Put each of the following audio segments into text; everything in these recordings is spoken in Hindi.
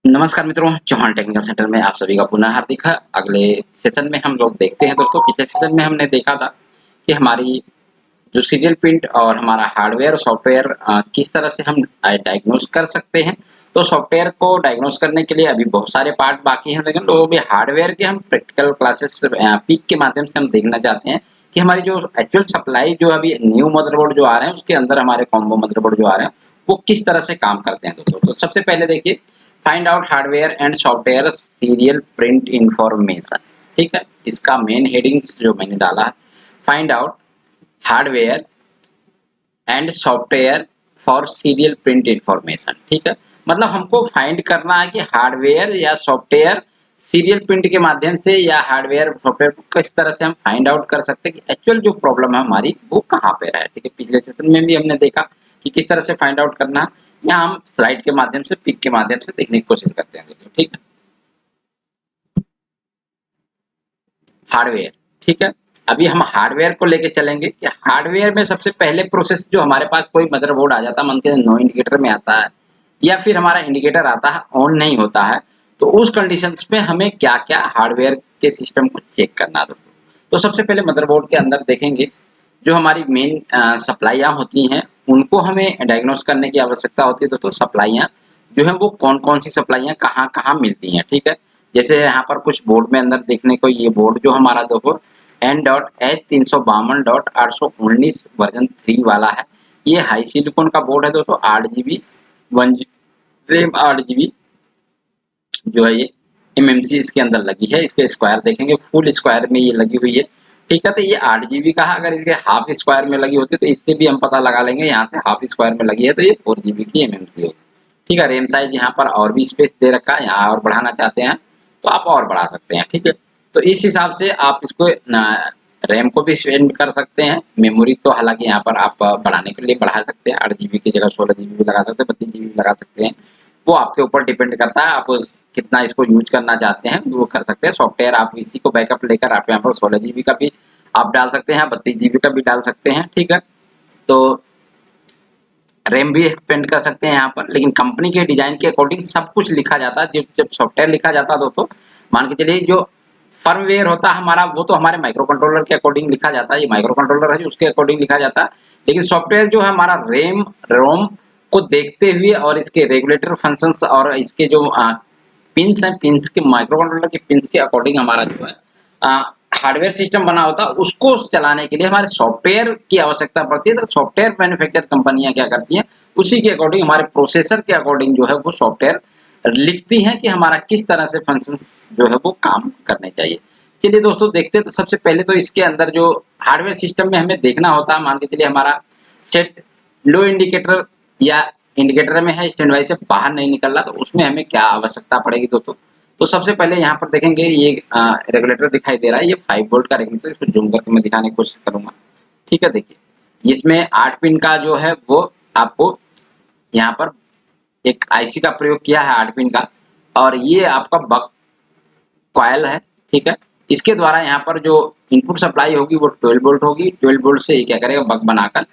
नमस्कार मित्रों, चौहान टेक्निकल सेंटर में आप सभी का पुनः हार्दिक है। अगले सेशन में हम लोग देखते हैं दोस्तों, पिछले सेशन में हमने देखा था कि हमारी जो सीरियल प्रिंट और हमारा हार्डवेयर और सॉफ्टवेयर किस तरह से हम डायग्नोस कर सकते हैं। तो सॉफ्टवेयर को डायग्नोस करने के लिए अभी बहुत सारे पार्ट बाकी हैं, लेकिन वो भी हार्डवेयर के हम प्रैक्टिकल क्लासेस पीक के माध्यम से हम देखना चाहते हैं कि हमारी जो एक्चुअल सप्लाई जो अभी न्यू मदरबोर्ड जो आ रहे हैं, उसके अंदर हमारे कॉम्बो मदरबोर्ड जो आ रहे हैं, वो किस तरह से काम करते हैं दोस्तों। तो सबसे पहले देखिए, find out hardware and software serial print information. ठीक है, इसका मेन हेडिंग्स जो मैंने डाला है, find out hardware and software for serial print information. ठीक है, मतलब हमको फाइंड करना है कि हार्डवेयर या सॉफ्टवेयर सीरियल प्रिंट के माध्यम से या हार्डवेयर सॉफ्टवेयर को किस तरह से हम फाइंड आउट कर सकते हैं कि एक्चुअल जो प्रॉब्लम है हमारी वो कहाँ पे है। ठीक है, पिछले सेशन में भी हमने देखा कि किस तरह से फाइंड आउट करना है। यहाँ हम स्लाइड के माध्यम से, पिक के माध्यम से देखने की कोशिश करते हैं दोस्तों। ठीक है, हार्डवेयर। ठीक है, अभी हम हार्डवेयर को लेके चलेंगे कि हार्डवेयर में सबसे पहले प्रोसेस जो हमारे पास कोई मदरबोर्ड आ जाता है, मान के नो इंडिकेटर में आता है या फिर हमारा इंडिकेटर आता है ऑन नहीं होता है, तो उस कंडीशंस में हमें क्या क्या हार्डवेयर के सिस्टम को चेक करना है दोस्तों। तो सबसे पहले मदरबोर्ड के अंदर देखेंगे जो हमारी मेन सप्लाइयाँ होती हैं, उनको हमें डायग्नोस करने की आवश्यकता होती है दोस्तों। सप्लाइयाँ जो है वो कौन कौन सी सप्लाइयाँ कहाँ कहाँ मिलती हैं। ठीक है, जैसे यहाँ पर कुछ बोर्ड में अंदर देखने को, ये बोर्ड जो हमारा देखो N.H 352.819 वर्जन 3 वाला है। ये हाई सिलिकॉन का बोर्ड है दोस्तों, 8 GB 1 GB रैम, 8 GB जो है ये एमएमसी इसके अंदर लगी है। इसके स्क्वायर देखेंगे, फुल स्क्वायर में ये लगी हुई है। ठीक है, तो ये 8 GB का है। अगर इसके हाफ स्क्वायर में लगी होती तो इससे भी हम पता लगा लेंगे, यहाँ से हाफ स्क्वायर में लगी है तो ये 4 GB की एमएमसी होगी। ठीक है, रैम साइज यहाँ पर और भी स्पेस दे रखा है, यहाँ और बढ़ाना चाहते हैं तो आप और बढ़ा सकते हैं। ठीक है, तो इस हिसाब से आप इसको रैम को भी एक्सटेंड कर सकते हैं। मेमोरी तो हालांकि यहाँ पर आप बढ़ाने के लिए बढ़ा सकते हैं, 8 GB की जगह 16 GB भी लगा सकते हैं, 32 GB भी लगा सकते हैं। वो आपके ऊपर डिपेंड करता है, आप कितना इसको यूज करना चाहते हैं वो कर सकते हैं। सॉफ्टवेयर आप इसी को बैकअप लेकर आप यहाँ पर 16 GB का भी आप डाल सकते हैं, 32 GB का भी डाल सकते हैं। ठीक है, तो रैम भी एक्सपेंड कर सकते हैं यहाँ पर, लेकिन कंपनी के डिजाइन के अकॉर्डिंग सब कुछ लिखा जाता है। जब जब सॉफ्टवेयर लिखा जाता है दोस्तों, मान के चलिए जो फर्मवेयर होता है हमारा, वो तो हमारे माइक्रो कंट्रोलर के अकॉर्डिंग लिखा जाता है। ये माइक्रो कंट्रोलर है जो उसके अकॉर्डिंग लिखा जाता है, लेकिन सॉफ्टवेयर जो है हमारा रैम रोम को देखते हुए और इसके रेगुलेटर फंक्शंस और इसके जो पिंस हैं, पिंस के माइक्रो कंट्रोलर के पिंस के अकॉर्डिंग हमारा जो है हार्डवेयर सिस्टम बना होता है। उसको चलाने के लिए हमारे सॉफ्टवेयर की आवश्यकता पड़ती है। तो सॉफ्टवेयर मैन्युफैक्चर कंपनियां क्या करती हैं, उसी के अकॉर्डिंग हमारे प्रोसेसर के अकॉर्डिंग जो है वो सॉफ्टवेयर लिखती हैं कि हमारा किस तरह से फंक्शंस जो है वो काम करने चाहिए। चलिए दोस्तों देखते हैं। तो सबसे पहले तो इसके अंदर जो हार्डवेयर सिस्टम में हमें देखना होता है, मान के चलिए हमारा सेट लो इंडिकेटर या इंडिकेटर में है, स्टैंड बाई से बाहर नहीं निकल रहा, तो उसमें हमें क्या आवश्यकता पड़ेगी दोस्तों। तो सबसे पहले यहाँ पर देखेंगे ये रेगुलेटर दिखाई दे रहा है, ये 5 वोल्ट का रेगुलेटर। इसको जूम करके मैं दिखाने की कोशिश करूंगा। ठीक है, देखिए इसमें 8 पिन का जो है वो आपको यहाँ पर एक आईसी का प्रयोग किया है 8 पिन का, और ये आपका बक कॉइल है। ठीक है, इसके द्वारा यहाँ पर जो इनपुट सप्लाई होगी वो 12 वोल्ट होगी। 12 वोल्ट से ये क्या करेगा, बक बनाकर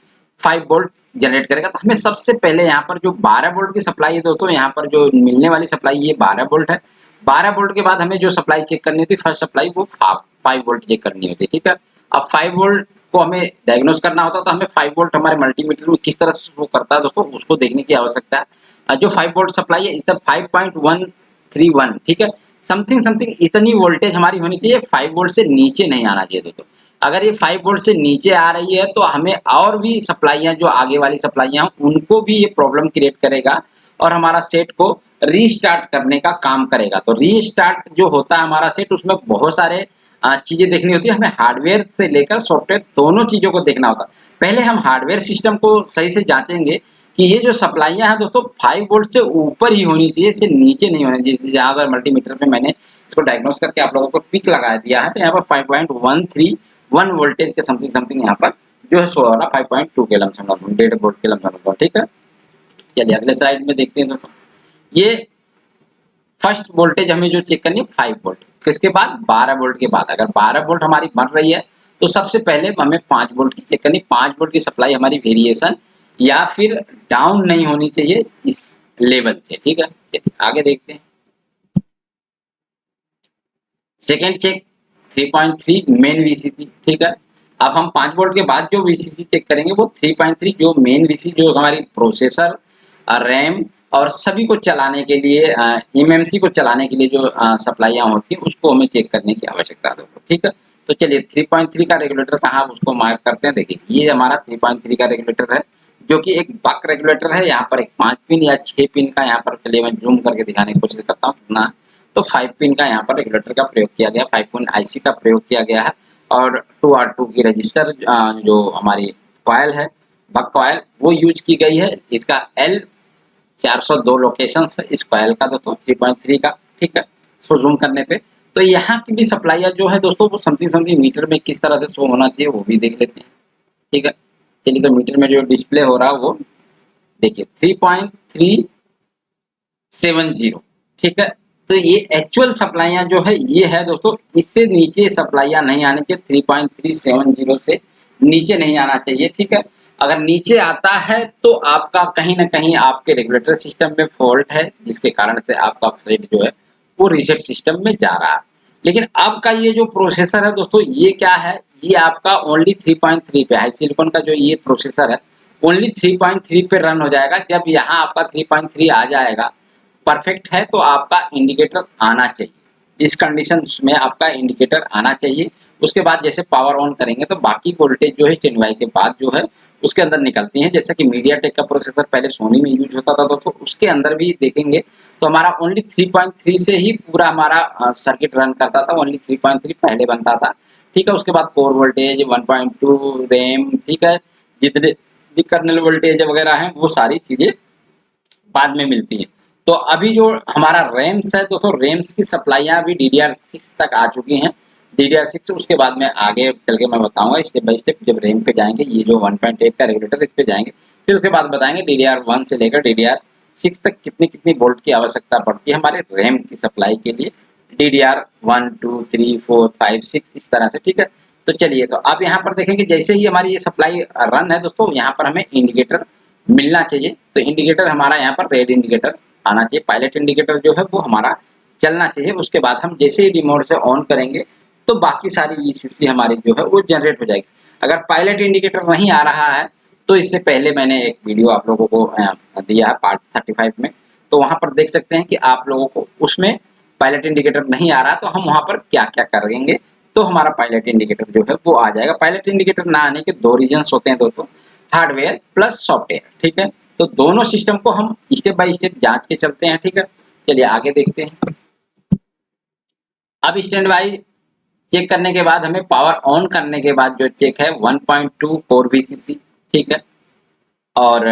5 वोल्ट जनरेट करेगा। तो हमें सबसे पहले यहाँ पर जो 12 वोल्ट की सप्लाई है दोस्तों, यहाँ पर जो मिलने वाली सप्लाई ये 12 वोल्ट है। 12 वोल्ट के बाद हमें जो सप्लाई चेक करनी होती है, फर्स्ट सप्लाई वो 5 वोल्ट चेक करनी होती है। ठीक है, अब 5 वोल्ट को हमें डायग्नोस करना होता है, तो हमें 5 वोल्ट हमारे मल्टीमीटर में किस तरह से शो करता है दोस्तों, उसको देखने की आवश्यकता है। जो 5 वोल्ट सप्लाई है इतना 5.131, ठीक है, समथिंग समथिंग इतनी वोल्टेज हमारी होनी चाहिए, 5 वोल्ट से नीचे नहीं आना चाहिए दोस्तों। अगर ये 5 वोल्ट से नीचे आ रही है तो हमें और भी सप्लाइयाँ, जो आगे वाली सप्लाइयाँ उनको भी ये प्रॉब्लम क्रिएट करेगा और हमारा सेट को रीस्टार्ट करने का काम करेगा। तो रीस्टार्ट जो होता है हमारा सेट, उसमें बहुत सारे चीजें देखनी होती है। हमें हार्डवेयर से लेकर सॉफ्टवेयर दोनों चीजों को देखना होता है। पहले हम हार्डवेयर सिस्टम को सही से जांचेंगे कि ये जो सप्लाइयाँ हैं दोस्तों 5 वोल्ट से ऊपर ही होनी चाहिए, इससे नीचे नहीं होनी चाहिए। जहाँ पर मल्टीमीटर में मैंने इसको डायग्नोस करके आप लोगों को पिक लगा दिया है, तो यहाँ पर 5.131 वोल्टेज के समथिंग समथिंग यहाँ पर जो है शो हो रहा है, 5.2 के लमसम, 1.5 वोल्ट के लमसम। ठीक है, चलिए अगले साइड में देखते हैं दोस्तों। ये फर्स्ट वोल्टेज हमें जो चेक करनी है 5 वोल्ट, किसके बाद 12 वोल्ट के बाद। अगर 12 वोल्ट हमारी बन रही है तो सबसे पहले हमें 5 वोल्ट की चेक करनी। 5 वोल्ट की सप्लाई हमारी वेरिएशन या फिर डाउन नहीं होनी चाहिए इस लेवल से। ठीक है, आगे देखते हैं। सेकेंड चेक 3.3 मेन वीसीसी, ठीक है। अब हम 5 वोल्ट के बाद जो वीसीसी चेक करेंगे वो 3.3 जो मेन वीसीसी जो हमारी प्रोसेसर, रैम और सभी को चलाने के लिए एमएमसी को चलाने के लिए जो सप्लाइयां होती है उसको हमें चेक करने की आवश्यकता है दोस्तों, ठीक है। तो चलिए 3.3 का रेगुलेटर कहाँ उसको मार्क करते हैं। देखिए ये हमारा 3.3 का रेगुलेटर है जो कि एक बक रेगुलेटर है। यहाँ पर एक 5 पिन या 6 पिन का, यहाँ पर चलिए मैं जूम करके दिखाने की कोशिश करता हूँ कितना। तो 5 पिन का यहाँ पर रेगुलेटर का प्रयोग किया गया, 5 पिन आईसी का प्रयोग किया गया है और 2R2 की रजिस्टर जो हमारी कॉइल है, बक कॉइल वो यूज की गई है। इसका L 402 लोकेशन है इस कॉइल का दोस्तों 3.3 का, ठीक है। सो जूम करने पे तो यहाँ की भी सप्लाइयाँ जो है दोस्तों वो समथिंग समथिंग मीटर में किस तरह से शो होना चाहिए वो भी देख लेते हैं, ठीक है। चलिए तो मीटर में जो डिस्प्ले हो रहा है वो देखिए 3.370, ठीक है। तो ये एक्चुअल सप्लाइयाँ जो है ये है दोस्तों, इससे नीचे सप्लाइयाँ नहीं आनी चाहिए, 3.370 से नीचे नहीं आना चाहिए, ठीक है। अगर नीचे आता है तो आपका कहीं न कहीं आपके रेगुलेटर सिस्टम में फॉल्ट है जिसके कारण से आपका फ्लैट जो है वो रीसेट सिस्टम में जा रहा है। लेकिन अब का ये जो प्रोसेसर है दोस्तों ये क्या है, ये आपका ओनली 3.3 पे हाई सिलिकॉन का जो ये प्रोसेसर है ओनली 3.3 पे रन हो जाएगा। जब यहाँ आपका 3.3 आ जाएगा परफेक्ट है तो आपका इंडिकेटर आना चाहिए। इस कंडीशन में आपका इंडिकेटर आना चाहिए। उसके बाद जैसे पावर ऑन करेंगे तो बाकी वोल्टेज जो है स्टैंड के बाद जो है उसके अंदर निकलती है। जैसे कि मीडियाटेक का प्रोसेसर पहले सोनी में यूज होता था तो उसके अंदर भी देखेंगे तो हमारा ओनली 3.3 से ही पूरा हमारा सर्किट रन करता था। ओनली 3.3 पहले बनता था, ठीक है। उसके बाद कोर वोल्टेज 1.2 रैम, ठीक है, जितने भी कर्नल वोल्टेज वगैरह हैं वो सारी चीजें बाद में मिलती हैं। तो अभी जो हमारा रैम्स है दोस्तों, रैम्स की सप्लाइयाँ अभी DDR6 तक आ चुकी हैं। DDR6 से उसके बाद में आगे चल के मैं बताऊंगा स्टेप बाय स्टेप। जब रैम पे जाएंगे ये जो 1.8 का रेगुलेटर इस पे जाएंगे फिर उसके बाद बताएंगे DDR1 से लेकर DDR6 तक कितनी कितनी वोल्ट की आवश्यकता पड़ती है हमारे रैम की सप्लाई के लिए, DDR1 2 3 4 5 6 इस तरह से, ठीक है। तो चलिए तो आप यहाँ पर देखेंगे जैसे ही हमारी ये सप्लाई रन है दोस्तों यहाँ पर हमें इंडिकेटर मिलना चाहिए। तो इंडिकेटर हमारा यहाँ पर रेड इंडिकेटर आना चाहिए, पायलट इंडिकेटर जो है वो हमारा चलना चाहिए। उसके बाद हम जैसे ही रिमोट से ऑन करेंगे तो बाकी सारी वीसीसी हमारी जो है वो जनरेट हो जाएगी। अगर पायलट इंडिकेटर नहीं आ रहा है तो इससे पहले मैंने एक वीडियो आप लोगों को दिया है पार्ट 35 में, तो वहां पर देख सकते हैं कि आप लोगों को उसमें पायलट इंडिकेटर नहीं आ रहा तो हम वहां पर क्या क्या करेंगे तो हमारा पायलट इंडिकेटर जो है वो आ जाएगा। पायलट इंडिकेटर ना आने के दो रीजंस होते हैं दोस्तों, हार्डवेयर प्लस सॉफ्टवेयर, ठीक है। तो दोनों सिस्टम को हम स्टेप बाय स्टेप जांच के चलते हैं, ठीक है। चलिए आगे देखते हैं। अब स्टैंड बाय चेक करने के बाद हमें पावर ऑन करने के बाद जो चेक है 1.2 कोर वीसीसी, ठीक है। और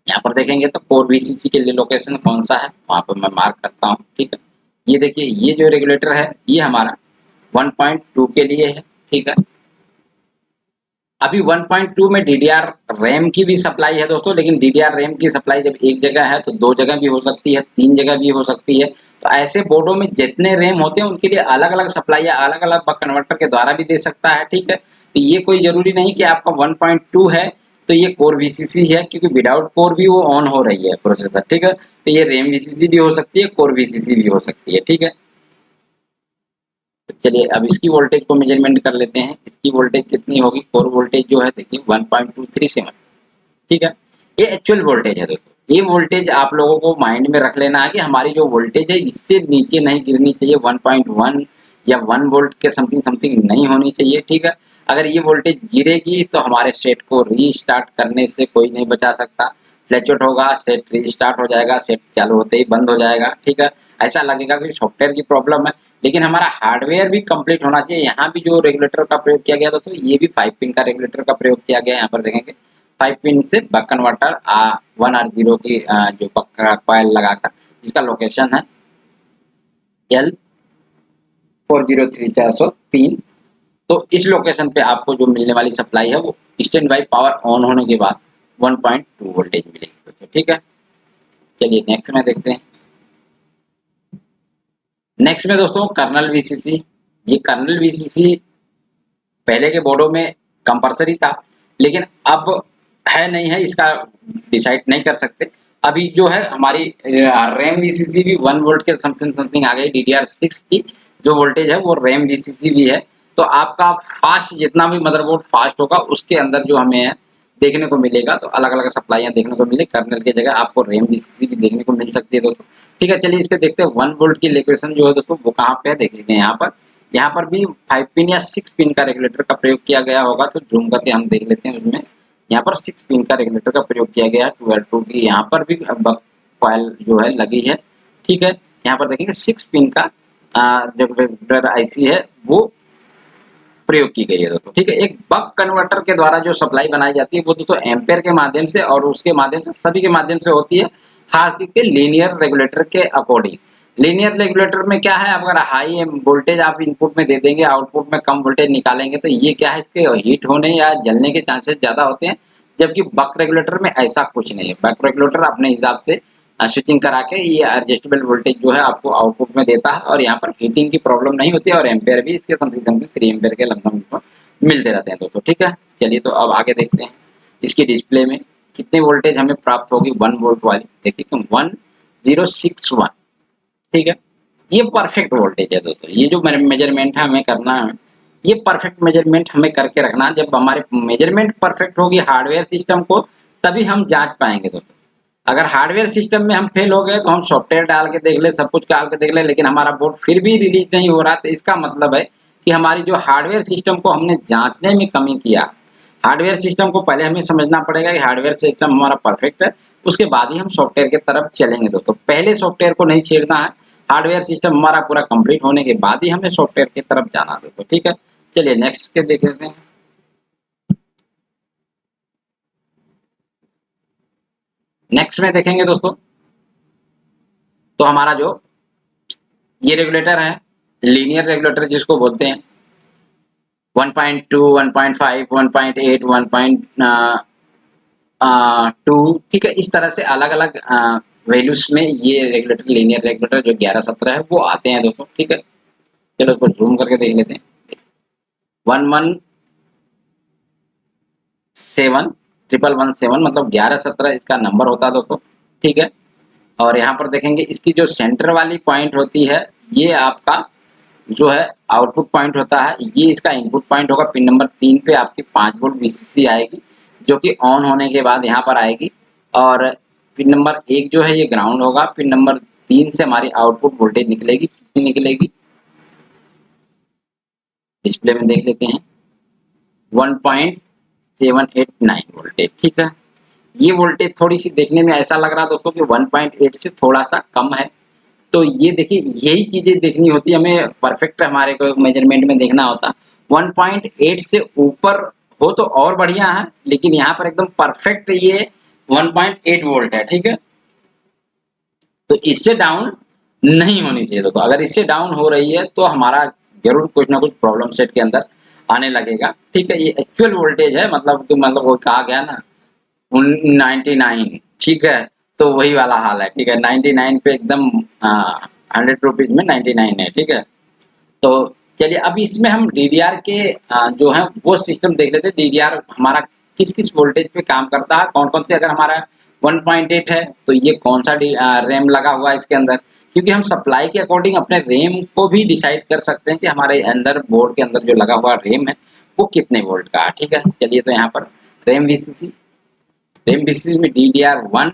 यहाँ पर देखेंगे तो कोर वीसीसी के लिए लोकेशन कौन सा है वहां पर मैं मार्क करता हूँ, ठीक है। ये देखिए ये जो रेगुलेटर है ये हमारा 1.2 के लिए है, ठीक है। अभी 1.2 में DDR रैम की भी सप्लाई है दोस्तों, लेकिन DDR रैम की सप्लाई जब एक जगह है तो दो जगह भी हो सकती है, तीन जगह भी हो सकती है। तो ऐसे बोर्डों में जितने रैम होते हैं उनके लिए अलग अलग सप्लाई या अलग अलग बक कन्वर्टर के द्वारा भी दे सकता है, ठीक है। तो ये कोई जरूरी नहीं कि आपका 1.2 है तो ये कोर वीसीसी है, क्योंकि विदाउट कोर भी वो ऑन हो रही है प्रोसेसर, ठीक है। तो ये रैम वीसीसी भी हो सकती है, कोर वीसीसी भी हो सकती है, ठीक है। तो चलिए अब इसकी वोल्टेज को मेजरमेंट कर लेते हैं। इसकी वोल्टेज कितनी होगी, कोर वोल्टेज जो है देखिए 1.237, ठीक है। ये एक्चुअल वोल्टेज है दोस्तों। ये वोल्टेज आप लोगों को माइंड में रख लेना है कि हमारी जो वोल्टेज है इससे नीचे नहीं गिरनी चाहिए, 1.1 या 1 वोल्ट के समथिंग समथिंग नहीं होनी चाहिए, ठीक है। अगर ये वोल्टेज गिरेगी तो हमारे सेट को रीस्टार्ट करने से कोई नहीं बचा सकता। फ्लैचआउट होगा, सेट रीस्टार्ट हो जाएगा, सेट चालू होते ही बंद हो जाएगा, ठीक है। ऐसा लगेगा कि सॉफ्टवेयर की प्रॉब्लम है, लेकिन हमारा हार्डवेयर भी कंप्लीट होना चाहिए। यहाँ भी जो रेगुलेटर का प्रयोग किया गया दोस्तों ये भी 5 पिन का रेगुलेटर का प्रयोग किया गया है। यहाँ पर देखेंगे 5 पिन से बक कन्वर्टर 1R0 की जो बक कॉइल लगाकर जिसका लोकेशन है L403403। तो इस लोकेशन पे आपको जो मिलने वाली सप्लाई है वो स्टैंड बाई पावर ऑन होने के बाद 1.2 वोल्टेज मिलेगी, ठीक है। चलिए नेक्स्ट में देखते हैं। नेक्स्ट में दोस्तों कर्नल वीसीसी। ये कर्नल वीसीसी पहले के बोर्डों में कंपलसरी था, लेकिन अब है नहीं है इसका डिसाइड नहीं कर सकते। अभी जो है हमारी रैम वीसीसी भी 1 वोल्ट के समथिंग समथिंग आ गई। DDR6 की जो वोल्टेज है वो रैम वीसीसी भी है। तो आपका फास्ट जितना भी मदरबोर्ड फास्ट होगा उसके अंदर जो हमें देखने को मिलेगा, तो अलग-अलग सप्लाइयाँ देखने को मिले। कर्नल की जगह आपको रैम वीसीसी भी देखने को मिल सकती है दोस्तों। ठीक है, चलिए इसके देखते हैं 1 वोल्ट की लोकेशन जो है दोस्तों वो कहाँ पे है देख लीजिए यहाँ पर। यहाँ पर भी 5 पिन या 6 पिन का रेगुलेटर का प्रयोग किया गया होगा, तो ज़ूम करके हम देख लेते हैं उसमें। यहाँ पर 6 पिन का रेगुलेटर का प्रयोग किया गया है। 12 की यहाँ पर भी बक कॉइल जो है लगी है। ठीक है, यहाँ पर देखेंगे 6 पिन का जो रेगुलेटर आईसी है वो प्रयोग की गई है दोस्तों। ठीक है, एक बक कन्वर्टर के द्वारा जो सप्लाई बनाई जाती है वो दोस्तों एम्पेयर के माध्यम से और उसके माध्यम से सभी के माध्यम से होती है, खास करके लीनियर रेगुलेटर के अकॉर्डिंग। लीनियर रेगुलेटर में क्या है, अगर हाई वोल्टेज आप इनपुट में दे देंगे, आउटपुट में कम वोल्टेज निकालेंगे, तो ये क्या है, इसके हीट होने या जलने के चांसेस ज्यादा होते हैं। जबकि बक रेगुलेटर में ऐसा कुछ नहीं है। बक रेगुलेटर अपने हिसाब से स्विचिंग करा के ये एडजस्टेबल वोल्टेज जो है आपको आउटपुट में देता है, और यहाँ पर हीटिंग की प्रॉब्लम नहीं होती है, और एम्पेयर भी इसके समथिंग समथिंग 3 एम्पेयर के लगभग मिलते रहते हैं दोस्तों। ठीक है, चलिए तो अब आगे देखते हैं इसकी डिस्प्ले में कितने वोल्टेज हमें प्राप्त होगी 1 वोल्ट वाली। देखिए 1061। ठीक है, ये परफेक्ट वोल्टेज है दोस्तों। ये जो मेजरमेंट है हमें करना है, ये परफेक्ट मेजरमेंट हमें करके रखना। जब हमारे मेजरमेंट परफेक्ट होगी हार्डवेयर सिस्टम को, तभी हम जांच पाएंगे दोस्तों। अगर हार्डवेयर सिस्टम में हम फेल हो गए तो हम सॉफ्टवेयर डाल के देख ले, सब कुछ डाल के देख ले, लेकिन हमारा बोर्ड फिर भी रिलीज नहीं हो रहा, तो इसका मतलब है कि हमारी जो हार्डवेयर सिस्टम को हमने जांचने में कमी किया। हार्डवेयर सिस्टम को पहले हमें समझना पड़ेगा कि हार्डवेयर सिस्टम हमारा परफेक्ट है, उसके बाद ही हम सॉफ्टवेयर की तरफ चलेंगे दोस्तों। पहले सॉफ्टवेयर को नहीं छेड़ना है, हार्डवेयर सिस्टम हमारा पूरा कंप्लीट होने के बाद ही हमें सॉफ्टवेयर की तरफ जाना दोस्तों। ठीक है, चलिए नेक्स्ट के देख लेते हैं। नेक्स्ट में देखेंगे दोस्तों, तो हमारा जो ये रेगुलेटर है, लीनियर रेगुलेटर जिसको बोलते हैं, 1.2, 1.5, 1.8, 1.2, ठीक है, इस तरह से अलग अलग वैल्यूज में ये रेगुलेटर, लीनियर रेगुलेटर जो 1117 है वो आते हैं दोस्तों। ठीक है, चलो इसको जूम करके देख लेते हैं। 117 मतलब 1117 इसका नंबर होता है दोस्तों। ठीक है, और यहाँ पर देखेंगे इसकी जो सेंटर वाली पॉइंट होती है, ये आपका जो है आउटपुट पॉइंट होता है, ये इसका इनपुट पॉइंट होगा। पिन नंबर 3 पे आपकी 5 वोल्ट वीसीसी आएगी, जो कि ऑन होने के बाद यहाँ पर आएगी। और पिन नंबर 1 जो है ये ग्राउंड होगा। पिन नंबर 3 से हमारी आउटपुट वोल्टेज निकलेगी, कितनी निकलेगी डिस्प्ले में देख लेते हैं, 1.789 वोल्टेज। ठीक है, ये वोल्टेज थोड़ी सी देखने में ऐसा लग रहा है दोस्तों कि 1.8 से थोड़ा सा कम है। तो ये देखिए, यही चीजें देखनी होती है हमें, परफेक्ट हमारे को मेजरमेंट में देखना होता। 1.8 से ऊपर हो तो और बढ़िया है, लेकिन यहाँ पर एकदम परफेक्ट ये 1.8 वोल्ट है। ठीक है, तो इससे डाउन नहीं होनी चाहिए दोस्तों। अगर इससे डाउन हो रही है तो हमारा जरूर कुछ ना कुछ प्रॉब्लम सेट के अंदर आने लगेगा। ठीक है, ये एक्चुअल वोल्टेज है, मतलब वो कहा गया ना 99। ठीक है, तो वही वाला हाल है। ठीक है, 99 पे एकदम 100 रुपीज में 99 है। ठीक है, तो चलिए अब इसमें हम डीडीआर के जो है वो सिस्टम देख लेते हैं। डीडीआर हमारा किस किस वोल्टेज पे काम करता है, कौन कौन से। अगर हमारा 1.8 है तो ये कौन सा रैम लगा हुआ है इसके अंदर, क्योंकि हम सप्लाई के अकॉर्डिंग अपने रैम को भी डिसाइड कर सकते हैं कि हमारे अंदर बोर्ड के अंदर जो लगा हुआ रैम है वो कितने वोल्ट का है। ठीक है, चलिए तो यहाँ पर रैम वीसीसी, रैम वीसीसी में DDR1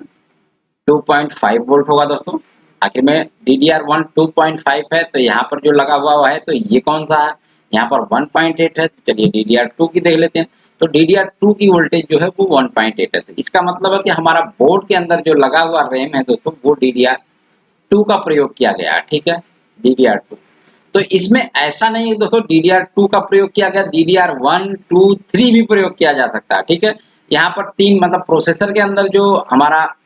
2.5 वोल्ट होगा दोस्तों। आखिर में DDR1 2.5 है, तो यहाँ पर जो लगा हुआ है तो ये कौन सा है, यहाँ पर 1.8 है। तो चलिए DDR2 की देख लेते हैं। तो DDR2 की वोल्टेज जो है वो 1.8 है। तो इसका मतलब है कि हमारा बोर्ड के अंदर जो लगा हुआ रैम है दोस्तों वो DDR2 का प्रयोग किया गया है। ठीक है, DDR2। तो इसमें ऐसा नहीं है दोस्तों DDR2 का प्रयोग किया गया, DDR1, 2, 3 भी प्रयोग किया जा सकता है। ठीक है, यहाँ पर 3 मतलब प्रोसेसर के अंदर जो हमारा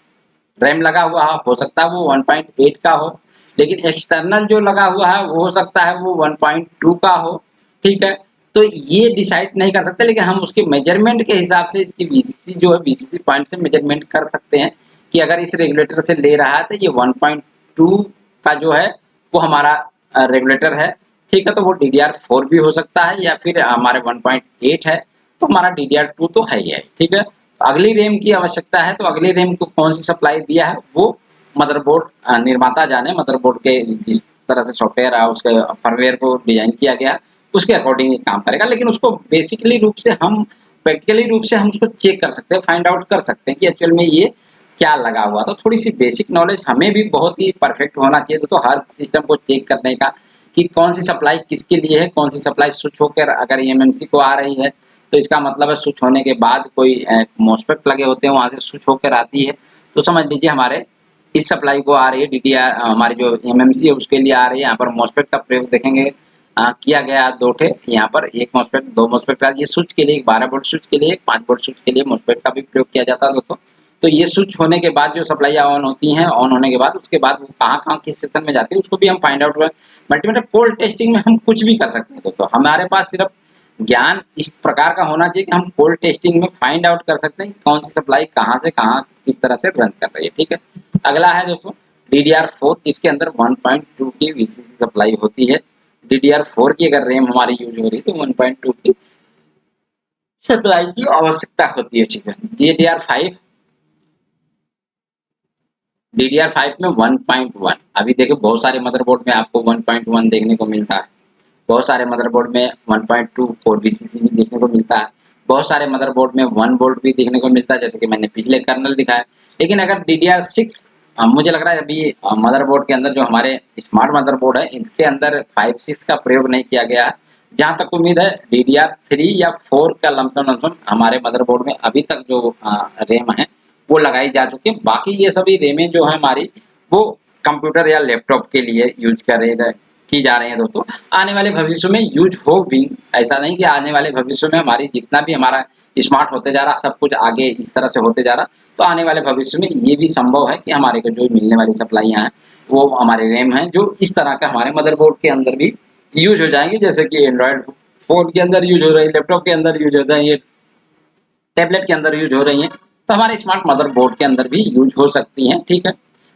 रैम लगा हुआ हो सकता है वो 1.8 का हो, लेकिन एक्सटर्नल जो लगा हुआ है वो हो सकता है वो 1.2 का हो। ठीक है, तो ये डिसाइड नहीं कर सकते, लेकिन हम उसके मेजरमेंट के हिसाब से इसकी वीसीसी जो है वीसीसी पॉइंट से मेजरमेंट कर सकते हैं कि अगर इस रेगुलेटर से ले रहा है तो ये 1.2 का जो है वो हमारा रेगुलेटर है। ठीक है, तो वो DDR4 भी हो सकता है, या फिर हमारे 1.8 है तो हमारा DDR2 तो है ही है। ठीक है, अगली रैम की आवश्यकता है तो अगली रैम को कौन सी सप्लाई दिया है वो मदरबोर्ड निर्माता जाने, मदरबोर्ड के जिस तरह से सॉफ्टवेयर है उसके फर्मवेयर को डिजाइन किया गया उसके अकॉर्डिंग ये काम करेगा। लेकिन उसको बेसिकली रूप से हम प्रैक्टिकली रूप से हम उसको चेक कर सकते हैं, फाइंड आउट कर सकते हैं कि एक्चुअल में ये क्या लगा हुआ। तो थोड़ी सी बेसिक नॉलेज हमें भी बहुत ही परफेक्ट होना चाहिए तो हर सिस्टम को चेक करने का कि कौन सी सप्लाई किसके लिए है, कौन सी सप्लाई स्विच होकर अगर एमएमसी को आ रही है तो इसका मतलब है स्विच होने के बाद कोई मॉसफेट लगे होते हैं वहां से स्विच होकर आती है। तो समझ लीजिए हमारे इस सप्लाई को आ रही है डीडीआर, हमारी जो एमएमसी है उसके लिए आ रही है। यहाँ पर मॉसफेट का प्रयोग देखेंगे किया गया दो ठे, यहाँ पर एक मॉसफेट दो मॉसफेट का, ये स्विच के लिए 12 वोल्ट स्विच के लिए 5 वोल्ट स्विच के लिए मॉसफेट का भी प्रयोग किया जाता है दोस्तों। तो ये स्विच होने के बाद जो सप्लाई ऑन होती है, ऑन होने के बाद उसके बाद वो कहाँ-कहाँ किस सेक्शन में जाती है उसको भी हम find out multimeter fault testing में हम कुछ भी कर सकते हैं दोस्तों। हमारे पास सिर्फ ज्ञान इस प्रकार का होना चाहिए कि हम फॉल्ट टेस्टिंग में फाइंड आउट कर सकते हैं कि कौन सी सप्लाई कहाँ से कहाँ किस तरह से रन कर रही है। ठीक है, अगला है दोस्तों DDR4, इसके अंदर 1.2 की VCC सप्लाई होती है। DDR4 की अगर रैम हमारी यूज हो रही है तो 1.2 की सप्लाई की आवश्यकता होती है। ठीक है, DDR5 में 1.1, अभी देखो बहुत सारे मदरबोर्ड में आपको 1.1 देखने को मिलता है, बहुत सारे मदरबोर्ड में 1.2 4 VCC भी देखने को मिलता है, बहुत सारे मदरबोर्ड में 1 वोल्ट भी देखने को मिलता है जैसे कि मैंने पिछले कर्नल दिखाया। लेकिन अगर DDR6 मुझे लग रहा है अभी मदरबोर्ड के अंदर जो हमारे स्मार्ट मदरबोर्ड है इनके अंदर 5-6 का प्रयोग नहीं किया गया है। जहाँ तक उम्मीद है DDR3 या 4 का लमसम हमारे मदरबोर्ड में अभी तक जो रैम है वो लगाई जा चुकी है। बाकी ये सभी रेमें जो है हमारी वो कंप्यूटर या लैपटॉप के लिए यूज की जा रही है दोस्तों। आने वाले भविष्य में यूज हो भी, ऐसा नहीं कि आने वाले भविष्य में हमारी जितना भी हमारा स्मार्ट होते जा रहा सब कुछ आगे इस तरह से होते जा रहा, तो आने वाले भविष्य में ये भी संभव है कि हमारे को जो मिलने वाली सप्लाइयाँ हैं वो हमारे रैम हैं जो इस तरह का हमारे मदरबोर्ड के अंदर भी यूज हो जाएंगे, जैसे कि एंड्रॉइड फोन के अंदर यूज हो रही है, लैपटॉप के अंदर यूज होता है, ये टैबलेट के अंदर यूज हो रही हैं, तो हमारे स्मार्ट मदरबोर्ड के अंदर भी यूज हो सकती हैं। ठीक है,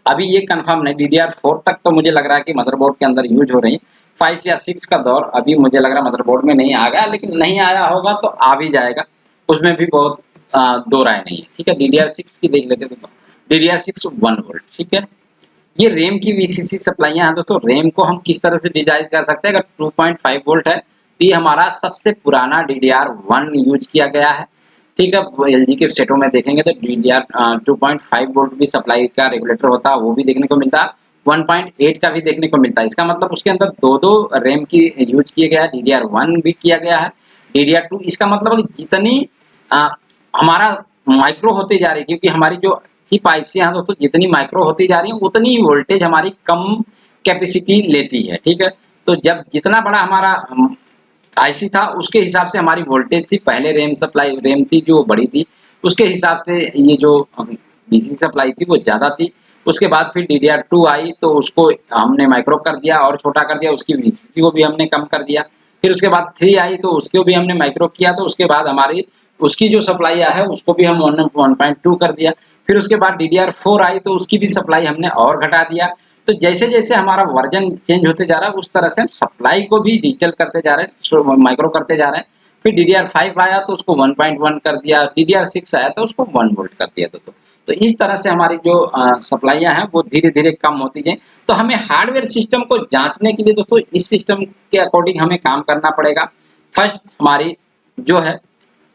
अभी ये कंफर्म नहीं, DDR4 तक तो मुझे लग रहा है कि मदरबोर्ड के अंदर यूज हो रही है। 5 या 6 का दौर अभी मुझे लग रहा है मदरबोर्ड में नहीं आ गया, लेकिन नहीं आया होगा तो आ भी जाएगा, उसमें भी बहुत दो राय नहीं है। ठीक है, DDR6 की देख लेते हैं। DDR6 1 volt. ठीक है, ये रैम की VCC सप्लाइयाँ हैं दोस्तों। रैम को हम किस तरह से डिजाइन कर सकते हैं, अगर 2.5 वोल्ट है तो ये हमारा सबसे पुराना DDR1 यूज किया गया है। ठीक है, एलजी के सेटों में देखेंगे तो DDR 2.5 वोल्ट भी सप्लाई का रेगुलेटर होता है, वो भी देखने को मिलता है, 1.8 का भी देखने को मिलता है। इसका मतलब उसके अंदर दो रैम की यूज किया गया है, DDR1 भी किया गया है, DDR2। इसका मतलब जितनी हमारा माइक्रो होते जा रही है, क्योंकि हमारी जो चिप आईसी हैं दोस्तों जितनी माइक्रो होती जा रही है उतनी वोल्टेज हमारी कम कैपेसिटी लेती है। ठीक है, तो जब जितना बड़ा हमारा आईसी था उसके हिसाब से हमारी वोल्टेज थी, पहले रैम थी जो बड़ी थी उसके हिसाब से ये जो डीसी सप्लाई थी वो ज्यादा थी। उसके बाद फिर DDR2 आई तो उसको हमने माइक्रो कर दिया और छोटा कर दिया, उसकी VCC को भी हमने कम कर दिया। फिर उसके बाद 3 आई तो उसको भी हमने माइक्रो किया, तो उसके बाद हमारी उसकी जो सप्लाई है उसको भी हम 1.2 कर दिया। फिर उसके बाद DDR4 आई तो उसकी भी सप्लाई हमने और घटा दिया। तो जैसे-जैसे हमारा वर्जन चेंज होते जा रहा है उस तरह से हम सप्लाई को भी डिजिटल करते जा रहे हैं, माइक्रो करते जा रहे हैं। फिर DDR5 आया तो उसको 1.1 कर दिया, DDR6 आया तो उसको 1 वोल्ट कर दिया दोस्तों। तो इस तरह से हमारी जो सप्लाइयाँ हैं वो धीरे-धीरे कम होती जाएँ। तो हमें हार्डवेयर सिस्टम को जाँचने के लिए दोस्तों इस सिस्टम के अकॉर्डिंग हमें काम करना पड़ेगा। फर्स्ट हमारी जो है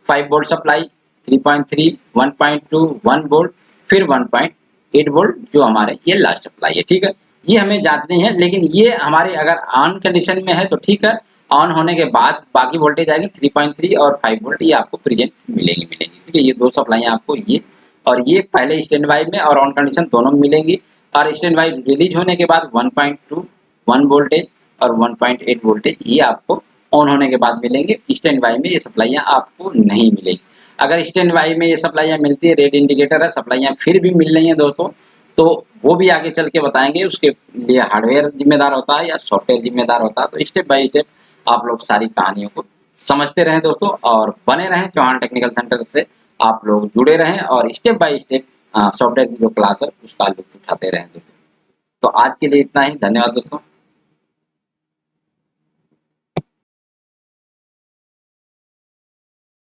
5 वोल्ट सप्लाई, 3.3, 1.2, 1 वोल्ट, फिर 1.8 वोल्ट जो हमारे ये लास्ट सप्लाई है। ठीक है, ये हमें जांचनी है, लेकिन ये हमारे अगर ऑन कंडीशन में है तो ठीक है, ऑन होने के बाद बाकी वोल्टेज आएगी 3.3 और 5 वोल्ट, ये आपको प्रेजेंट मिलेगी। ठीक है, ये दो सप्लाइयाँ आपको ये और ये पहले स्टैंड बाय में और ऑन कंडीशन दोनों में मिलेंगी। और स्टैंड बाय रिलीज होने के बाद 1.2 1 वोल्टेज और 1.8 वोल्टेज ये आपको ऑन होने के बाद मिलेंगे। स्टैंड बाय में ये सप्लाइयाँ आपको नहीं मिलेगी। अगर स्टैंड बाय में ये सप्लाइयाँ मिलती है, रेड इंडिकेटर है, सप्लाइयाँ फिर भी मिल रही हैं दोस्तों, तो वो भी आगे चल के बताएंगे। उसके लिए हार्डवेयर जिम्मेदार होता है या सॉफ्टवेयर जिम्मेदार होता है। तो स्टेप बाय स्टेप आप लोग सारी कहानियों को समझते रहें दोस्तों और बने रहें चौहान टेक्निकल सेंटर से। आप लोग जुड़े रहें और स्टेप बाय स्टेप सॉफ्टवेयर की जो क्लास है उसका लुत्फ उठाते रहें दोस्तों। तो आज के लिए इतना ही, धन्यवाद दोस्तों।